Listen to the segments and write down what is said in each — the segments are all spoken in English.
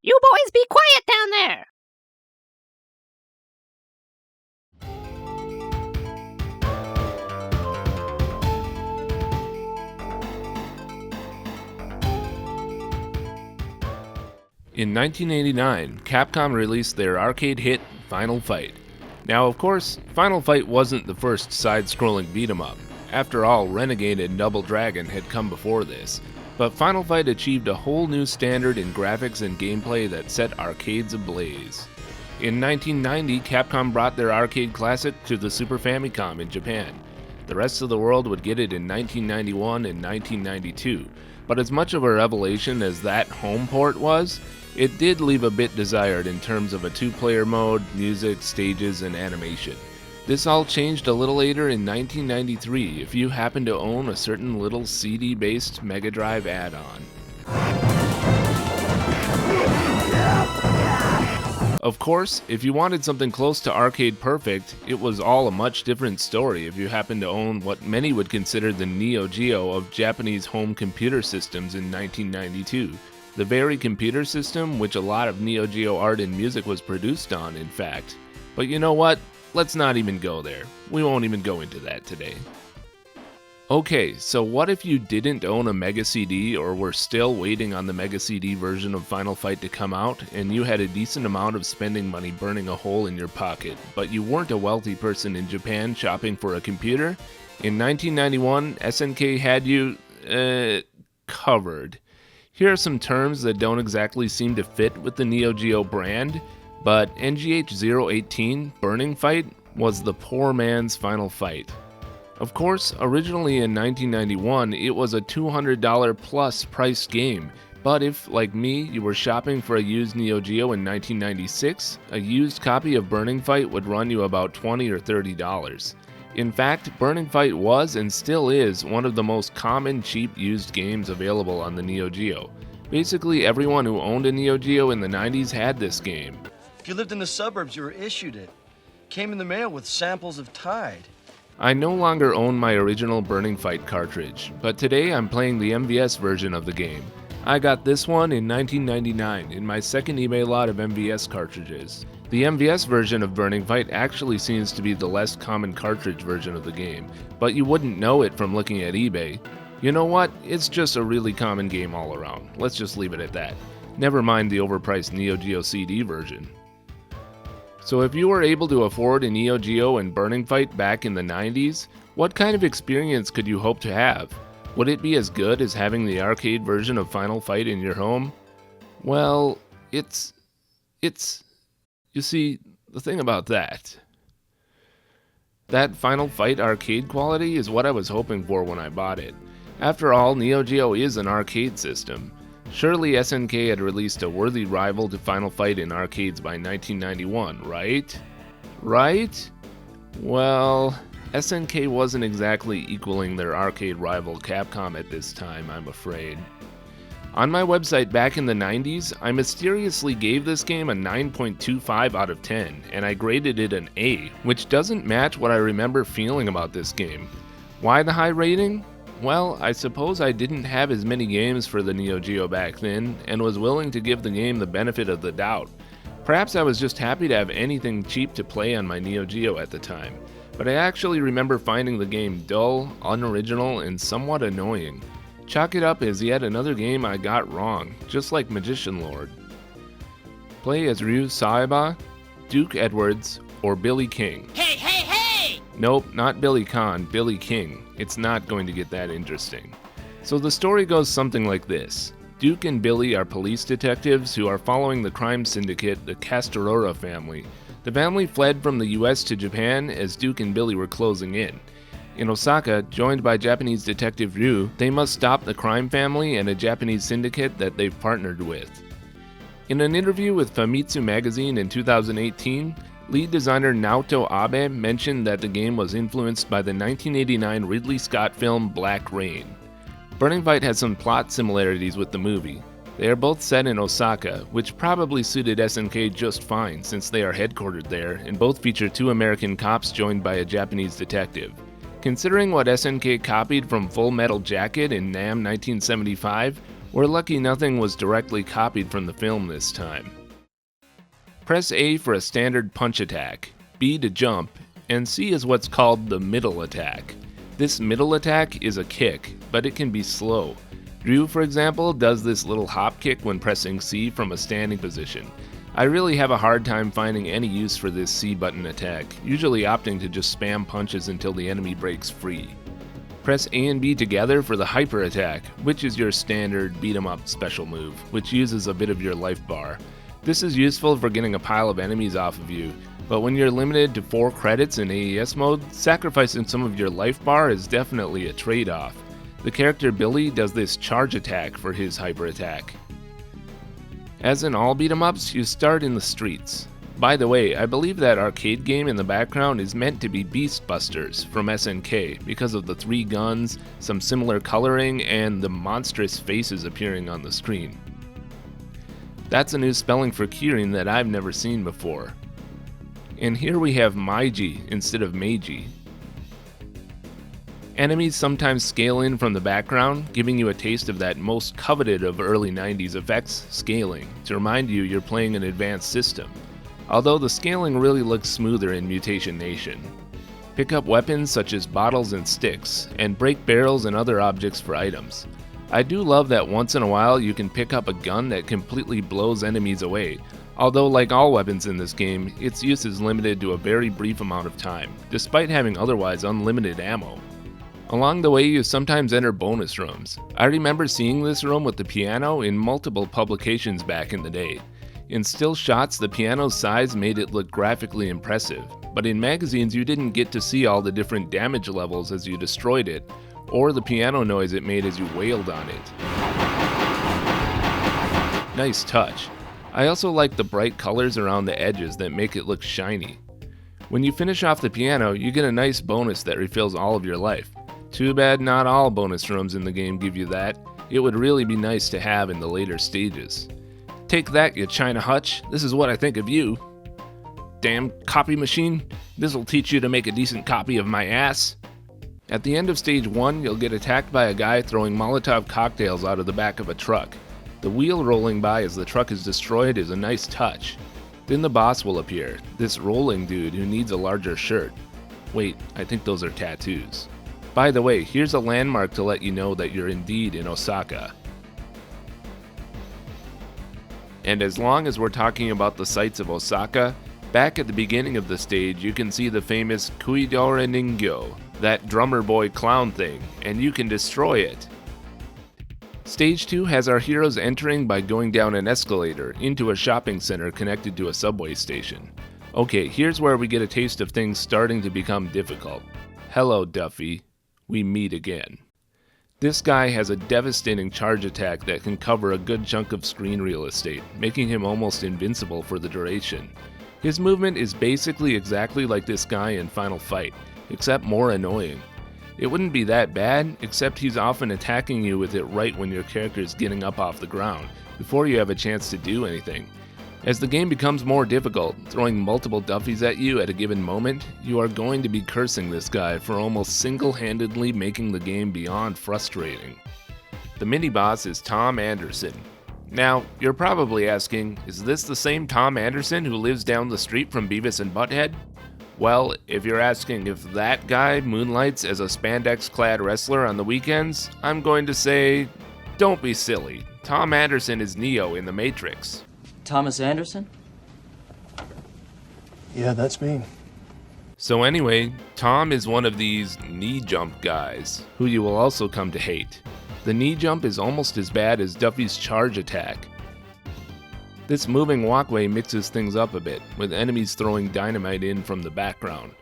You boys be quiet down there! In 1989, Capcom released their arcade hit, Final Fight. Now, of course, Final Fight wasn't the first side-scrolling beat-em-up. After all, Renegade and Double Dragon had come before this. But Final Fight achieved a whole new standard in graphics and gameplay that set arcades ablaze. In 1990, Capcom brought their arcade classic to the Super Famicom in Japan. The rest of the world would get it in 1991 and 1992. But as much of a revelation as that home port was, it did leave a bit desired in terms of a two-player mode, music, stages, and animation. This all changed a little later in 1993 if you happen to own a certain little CD-based Mega Drive add-on. Of course, if you wanted something close to arcade perfect, it was all a much different story if you happened to own what many would consider the Neo Geo of Japanese home computer systems in 1992. The very computer system which a lot of Neo Geo art and music was produced on, in fact. But you know what? Let's not even go there. We won't even go into that today. Okay, so what if you didn't own a Mega CD or were still waiting on the Mega CD version of Final Fight to come out, and you had a decent amount of spending money burning a hole in your pocket, but you weren't a wealthy person in Japan shopping for a computer? In 1991, SNK had you, covered. Here are some terms that don't exactly seem to fit with the Neo Geo brand, but NGH-018, Burning Fight, was the poor man's Final Fight. Of course, originally in 1991, it was a $200 plus priced game, but if, like me, you were shopping for a used Neo Geo in 1996, a used copy of Burning Fight would run you about $20 or $30. In fact, Burning Fight was and still is one of the most common cheap used games available on the Neo Geo. Basically, everyone who owned a Neo Geo in the 90s had this game. If you lived in the suburbs, you were issued it. Came in the mail with samples of Tide. I no longer own my original Burning Fight cartridge, but today I'm playing the MVS version of the game. I got this one in 1999 in my second eBay lot of MVS cartridges. The MVS version of Burning Fight actually seems to be the less common cartridge version of the game, but you wouldn't know it from looking at eBay. You know what? It's just a really common game all around. Let's just leave it at that. Never mind the overpriced Neo Geo CD version. So if you were able to afford a Neo Geo and Burning Fight back in the 90s, what kind of experience could you hope to have? Would it be as good as having the arcade version of Final Fight in your home? Well, it's... You see, the thing about that Final Fight arcade quality is what I was hoping for when I bought it. After all, Neo Geo is an arcade system. Surely SNK had released a worthy rival to Final Fight in arcades by 1991, right? Right? Well, SNK wasn't exactly equaling their arcade rival Capcom at this time, I'm afraid. On my website back in the 90s, I mysteriously gave this game a 9.25 out of 10, and I graded it an A, which doesn't match what I remember feeling about this game. Why the high rating? Well, I suppose I didn't have as many games for the Neo Geo back then, and was willing to give the game the benefit of the doubt. Perhaps I was just happy to have anything cheap to play on my Neo Geo at the time, but I actually remember finding the game dull, unoriginal, and somewhat annoying. Chalk it up as yet another game I got wrong, just like Magician Lord. Play as Ryu Saeba, Duke Edwards, or Billy King. Hey, hey, hey! Nope, not Billy Khan, Billy King. It's not going to get that interesting. So the story goes something like this. Duke and Billy are police detectives who are following the crime syndicate, the Castorora family. The family fled from the US to Japan as Duke and Billy were closing in. In Osaka, joined by Japanese detective Ryu, they must stop the crime family and a Japanese syndicate that they've partnered with. In an interview with Famitsu magazine in 2018, lead designer Naoto Abe mentioned that the game was influenced by the 1989 Ridley Scott film Black Rain. Burning Fight has some plot similarities with the movie. They are both set in Osaka, which probably suited SNK just fine since they are headquartered there, and both feature two American cops joined by a Japanese detective. Considering what SNK copied from Full Metal Jacket in NAMM 1975, We're lucky nothing was directly copied from the film this time. Press A for a standard punch attack, B to jump, and C is what's called the middle attack. This middle attack is a kick, but it can be slow. Drew, for example, does this little hop kick when pressing C from a standing position. I really have a hard time finding any use for this C button attack, usually opting to just spam punches until the enemy breaks free. Press A and B together for the hyper attack, which is your standard beat 'em up special move, which uses a bit of your life bar. This is useful for getting a pile of enemies off of you, but when you're limited to 4 credits in AES mode, sacrificing some of your life bar is definitely a trade-off. The character Billy does this charge attack for his hyper attack. As in all beat 'em ups, you start in the streets. By the way, I believe that arcade game in the background is meant to be Beast Busters from SNK because of the 3 guns, some similar coloring, and the monstrous faces appearing on the screen. That's a new spelling for Kirin that I've never seen before. And here we have Meiji instead of Meiji. Enemies sometimes scale in from the background, giving you a taste of that most coveted of early 90s effects, scaling, to remind you you're playing an advanced system. Although the scaling really looks smoother in Mutation Nation. Pick up weapons such as bottles and sticks, and break barrels and other objects for items. I do love that once in a while you can pick up a gun that completely blows enemies away, although like all weapons in this game, its use is limited to a very brief amount of time, despite having otherwise unlimited ammo. Along the way, you sometimes enter bonus rooms. I remember seeing this room with the piano in multiple publications back in the day. In still shots, the piano's size made it look graphically impressive, but in magazines you didn't get to see all the different damage levels as you destroyed it, or the piano noise it made as you wailed on it. Nice touch. I also like the bright colors around the edges that make it look shiny. When you finish off the piano, you get a nice bonus that refills all of your life. Too bad not all bonus rooms in the game give you that. It would really be nice to have in the later stages. Take that, you China Hutch. This is what I think of you. Damn copy machine. This'll teach you to make a decent copy of my ass. At the end of stage 1, you'll get attacked by a guy throwing Molotov cocktails out of the back of a truck. The wheel rolling by as the truck is destroyed is a nice touch. Then the boss will appear, this rolling dude who needs a larger shirt. Wait, I think those are tattoos. By the way, here's a landmark to let you know that you're indeed in Osaka. And as long as we're talking about the sights of Osaka, back at the beginning of the stage you can see the famous Kuidora Ningyo, that drummer boy clown thing, and you can destroy it. Stage 2 has our heroes entering by going down an escalator into a shopping center connected to a subway station. Okay, here's where we get a taste of things starting to become difficult. Hello, Duffy. We meet again. This guy has a devastating charge attack that can cover a good chunk of screen real estate, making him almost invincible for the duration. His movement is basically exactly like this guy in Final Fight, except more annoying. It wouldn't be that bad, except he's often attacking you with it right when your character is getting up off the ground, before you have a chance to do anything. As the game becomes more difficult, throwing multiple Duffies at you at a given moment, you are going to be cursing this guy for almost single-handedly making the game beyond frustrating. The mini-boss is Tom Anderson. Now, you're probably asking, is this the same Tom Anderson who lives down the street from Beavis and Butthead? Well, if you're asking if that guy moonlights as a spandex-clad wrestler on the weekends, I'm going to say, don't be silly. Tom Anderson is Neo in The Matrix. Thomas Anderson? Yeah, that's me. So anyway, Tom is one of these knee jump guys, who you will also come to hate. The knee jump is almost as bad as Duffy's charge attack. This moving walkway mixes things up a bit, with enemies throwing dynamite in from the background.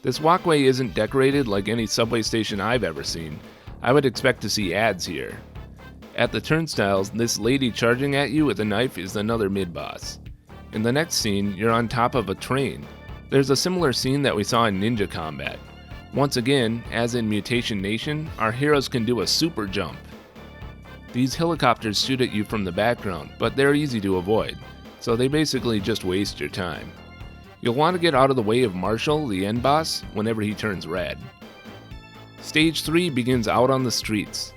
This walkway isn't decorated like any subway station I've ever seen. I would expect to see ads here. At the turnstiles, this lady charging at you with a knife is another mid-boss. In the next scene, you're on top of a train. There's a similar scene that we saw in Ninja Combat. Once again, as in Mutation Nation, our heroes can do a super jump. These helicopters shoot at you from the background, but they're easy to avoid, so they basically just waste your time. You'll want to get out of the way of Marshall, the end boss, whenever he turns red. Stage 3 begins out on the streets.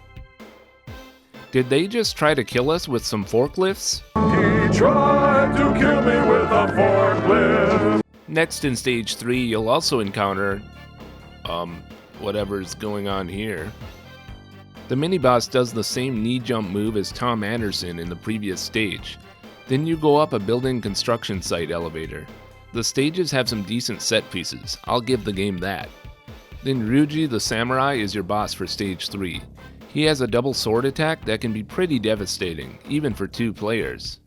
Did they just try to kill us with some forklifts? He tried to kill me with a forklift. Next in stage 3, you'll also encounter, whatever's going on here. The mini-boss does the same knee jump move as Tom Anderson in the previous stage. Then you go up a building construction site elevator. The stages have some decent set pieces, I'll give the game that. Then Ryuji the Samurai is your boss for stage 3. He has a double sword attack that can be pretty devastating, even for 2 players.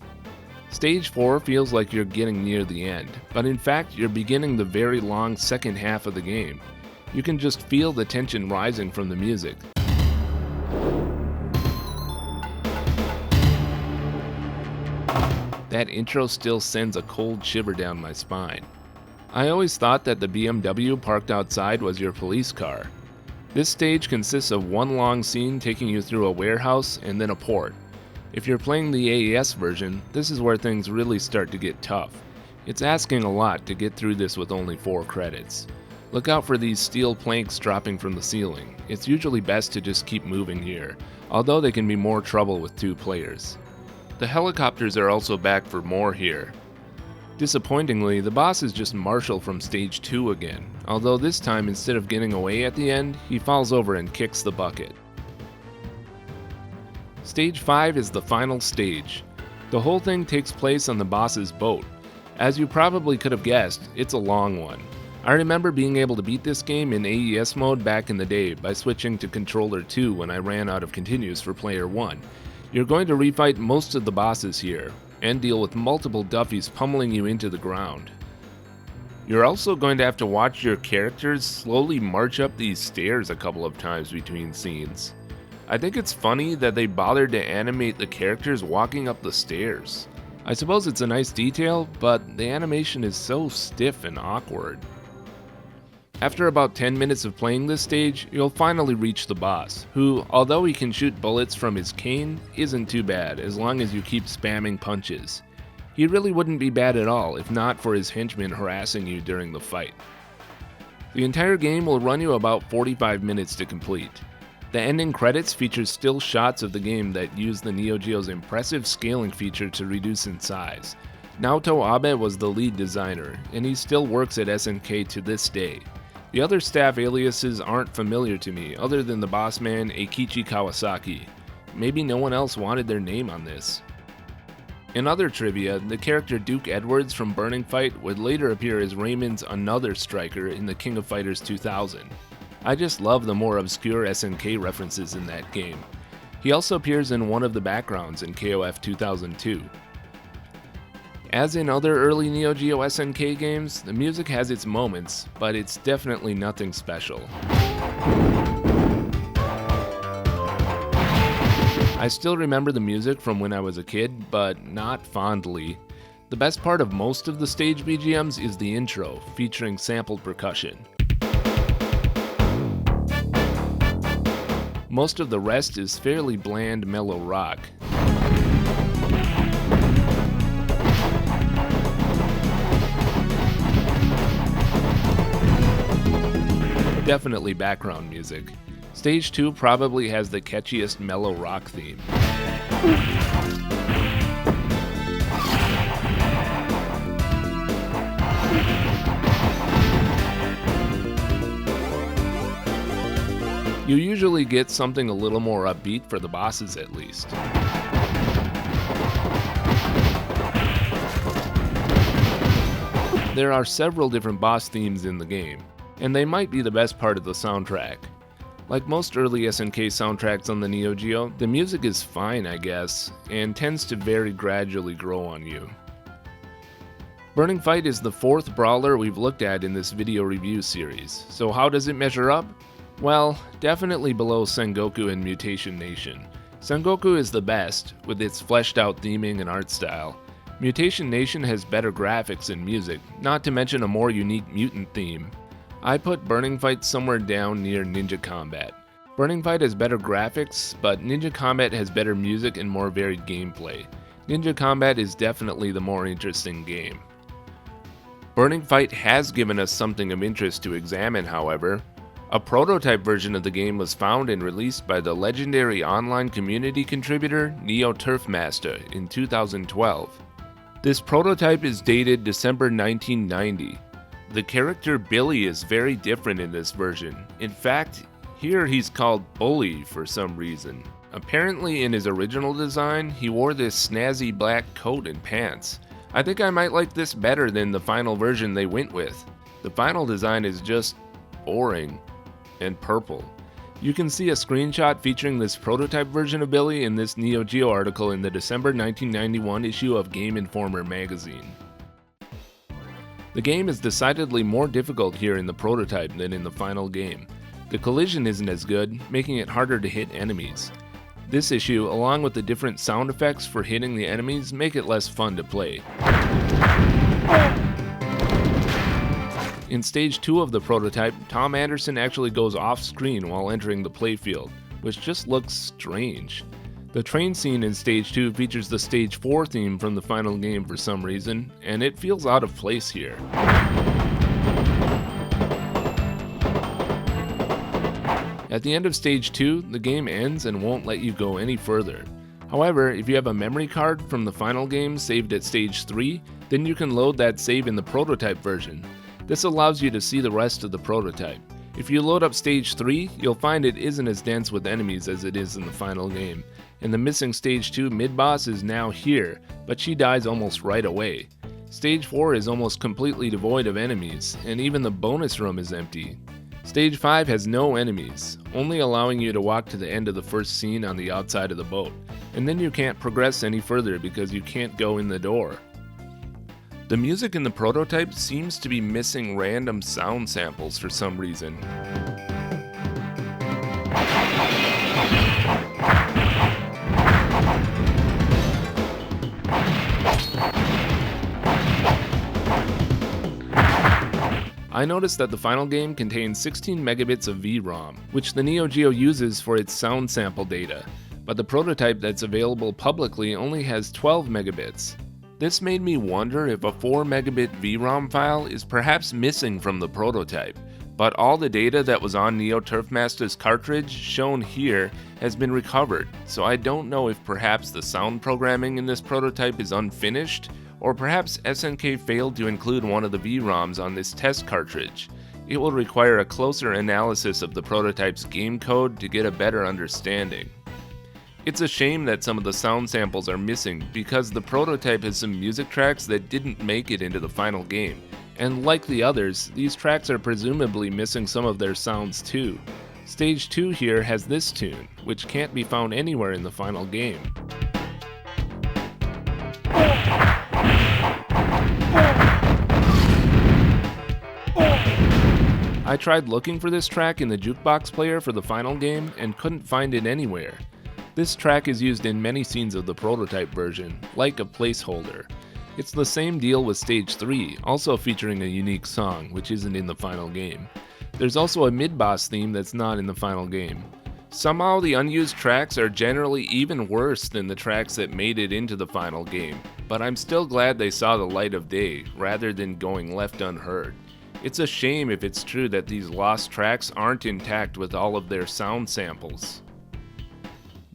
Stage 4 feels like you're getting near the end, but in fact you're beginning the very long second half of the game. You can just feel the tension rising from the music. That intro still sends a cold shiver down my spine. I always thought that the BMW parked outside was your police car. This stage consists of one long scene taking you through a warehouse and then a port. If you're playing the AES version, this is where things really start to get tough. It's asking a lot to get through this with only 4 credits. Look out for these steel planks dropping from the ceiling. It's usually best to just keep moving here, although they can be more trouble with 2 players. The helicopters are also back for more here. Disappointingly, the boss is just Marshall from stage 2 again, although this time instead of getting away at the end, he falls over and kicks the bucket. Stage 5 is the final stage. The whole thing takes place on the boss's boat. As you probably could have guessed, it's a long one. I remember being able to beat this game in AES mode back in the day by switching to controller 2 when I ran out of continues for player 1. You're going to refight most of the bosses here, and deal with multiple Duffies pummeling you into the ground. You're also going to have to watch your characters slowly march up these stairs a couple of times between scenes. I think it's funny that they bothered to animate the characters walking up the stairs. I suppose it's a nice detail, but the animation is so stiff and awkward. After about 10 minutes of playing this stage, you'll finally reach the boss, who, although he can shoot bullets from his cane, isn't too bad as long as you keep spamming punches. He really wouldn't be bad at all if not for his henchmen harassing you during the fight. The entire game will run you about 45 minutes to complete. The ending credits feature still shots of the game that use the Neo Geo's impressive scaling feature to reduce in size. Naoto Abe was the lead designer, and he still works at SNK to this day. The other staff aliases aren't familiar to me other than the boss man Eikichi Kawasaki. Maybe no one else wanted their name on this. In other trivia, the character Duke Edwards from Burning Fight would later appear as Raymond's another striker in the King of Fighters 2000. I just love the more obscure SNK references in that game. He also appears in one of the backgrounds in KOF 2002. As in other early Neo Geo SNK games, the music has its moments, but it's definitely nothing special. I still remember the music from when I was a kid, but not fondly. The best part of most of the stage BGMs is the intro, featuring sampled percussion. Most of the rest is fairly bland, mellow rock. Definitely background music. Stage 2 probably has the catchiest mellow rock theme. You usually get something a little more upbeat for the bosses at least. There are several different boss themes in the game, and they might be the best part of the soundtrack. Like most early SNK soundtracks on the Neo Geo, the music is fine, I guess, and tends to very gradually grow on you. Burning Fight is the 4th brawler we've looked at in this video review series, so how does it measure up? Well, definitely below Sengoku and Mutation Nation. Sengoku is the best, with its fleshed out theming and art style. Mutation Nation has better graphics and music, not to mention a more unique mutant theme. I put Burning Fight somewhere down near Ninja Combat. Burning Fight has better graphics, but Ninja Combat has better music and more varied gameplay. Ninja Combat is definitely the more interesting game. Burning Fight has given us something of interest to examine, however. A prototype version of the game was found and released by the legendary online community contributor NeoTurfMasta in 2012. This prototype is dated December 1990. The character Billy is very different in this version. In fact, here he's called Bully for some reason. Apparently in his original design, he wore this snazzy black coat and pants. I think I might like this better than the final version they went with. The final design is just boring and purple. You can see a screenshot featuring this prototype version of Billy in this Neo Geo article in the December 1991 issue of Game Informer magazine. The game is decidedly more difficult here in the prototype than in the final game. The collision isn't as good, making it harder to hit enemies. This issue, along with the different sound effects for hitting the enemies, make it less fun to play. In Stage 2 of the prototype, Tom Anderson actually goes off-screen while entering the playfield, which just looks strange. The train scene in Stage 2 features the Stage 4 theme from the final game for some reason, and it feels out of place here. At the end of Stage 2, the game ends and won't let you go any further. However, if you have a memory card from the final game saved at Stage 3, then you can load that save in the prototype version. This allows you to see the rest of the prototype. If you load up Stage 3, you'll find it isn't as dense with enemies as it is in the final game, and the missing Stage 2 mid-boss is now here, but she dies almost right away. Stage 4 is almost completely devoid of enemies, and even the bonus room is empty. Stage 5 has no enemies, only allowing you to walk to the end of the first scene on the outside of the boat, and then you can't progress any further because you can't go in the door. The music in the prototype seems to be missing random sound samples for some reason. I noticed that the final game contains 16 megabits of VROM, which the Neo Geo uses for its sound sample data, but the prototype that's available publicly only has 12 megabits. This made me wonder if a 4 megabit VROM file is perhaps missing from the prototype, but all the data that was on NeoTurfMasta's cartridge shown here has been recovered, so I don't know if perhaps the sound programming in this prototype is unfinished, or perhaps SNK failed to include one of the VROMs on this test cartridge. It will require a closer analysis of the prototype's game code to get a better understanding. It's a shame that some of the sound samples are missing because the prototype has some music tracks that didn't make it into the final game, and like the others, these tracks are presumably missing some of their sounds too. Stage 2 here has this tune, which can't be found anywhere in the final game. I tried looking for this track in the jukebox player for the final game and couldn't find it anywhere. This track is used in many scenes of the prototype version, like a placeholder. It's the same deal with Stage 3, also featuring a unique song, which isn't in the final game. There's also a mid-boss theme that's not in the final game. Somehow the unused tracks are generally even worse than the tracks that made it into the final game, but I'm still glad they saw the light of day, rather than going left unheard. It's a shame if it's true that these lost tracks aren't intact with all of their sound samples.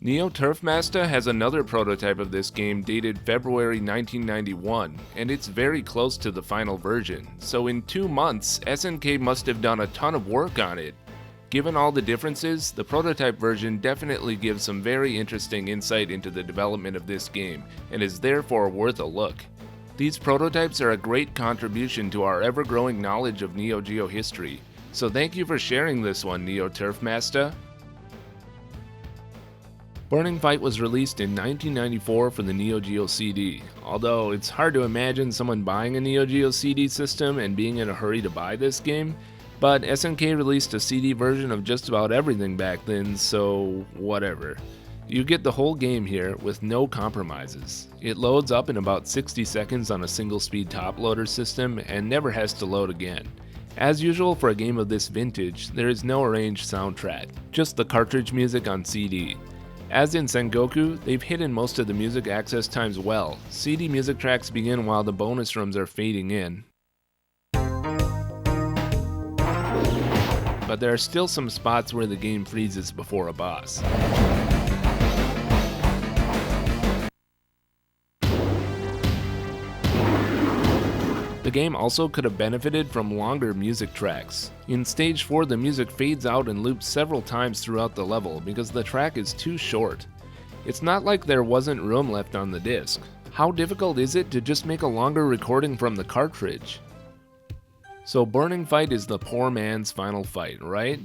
NeoTurfMasta has another prototype of this game dated February 1991, and it's very close to the final version, so in 2 months, SNK must have done a ton of work on it. Given all the differences, the prototype version definitely gives some very interesting insight into the development of this game, and is therefore worth a look. These prototypes are a great contribution to our ever-growing knowledge of Neo Geo history, so thank you for sharing this one, NeoTurfMasta. Burning Fight was released in 1994 for the Neo Geo CD, although it's hard to imagine someone buying a Neo Geo CD system and being in a hurry to buy this game, but SNK released a CD version of just about everything back then, so whatever. You get the whole game here with no compromises. It loads up in about 60 seconds on a single-speed top-loader system and never has to load again. As usual for a game of this vintage, there is no arranged soundtrack, just the cartridge music on CD. As in Sengoku, they've hidden most of the music access times well. CD music tracks begin while the bonus rooms are fading in. but there are still some spots where the game freezes before a boss. The game also could have benefited from longer music tracks. In Stage 4, the music fades out and loops several times throughout the level because the track is too short. It's not like there wasn't room left on the disc. How difficult is it to just make a longer recording from the cartridge? So Burning Fight is the poor man's final fight, right?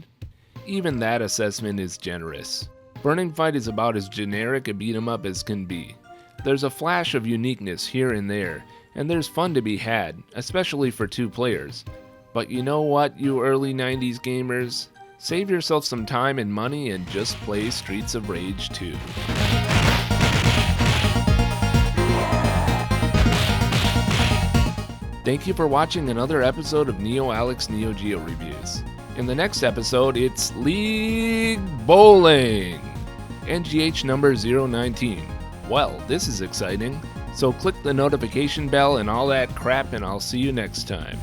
Even that assessment is generous. Burning Fight is about as generic a beat 'em up as can be. There's a flash of uniqueness here and there, and there's fun to be had, especially for 2 players. But you know what, you early 90s gamers? Save yourself some time and money and just play Streets of Rage 2. Thank you for watching another episode of Neo Alex Neo Geo Reviews. In the next episode, it's League Bowling! NGH number 019. Well, this is exciting. So click the notification bell and all that crap, and I'll see you next time.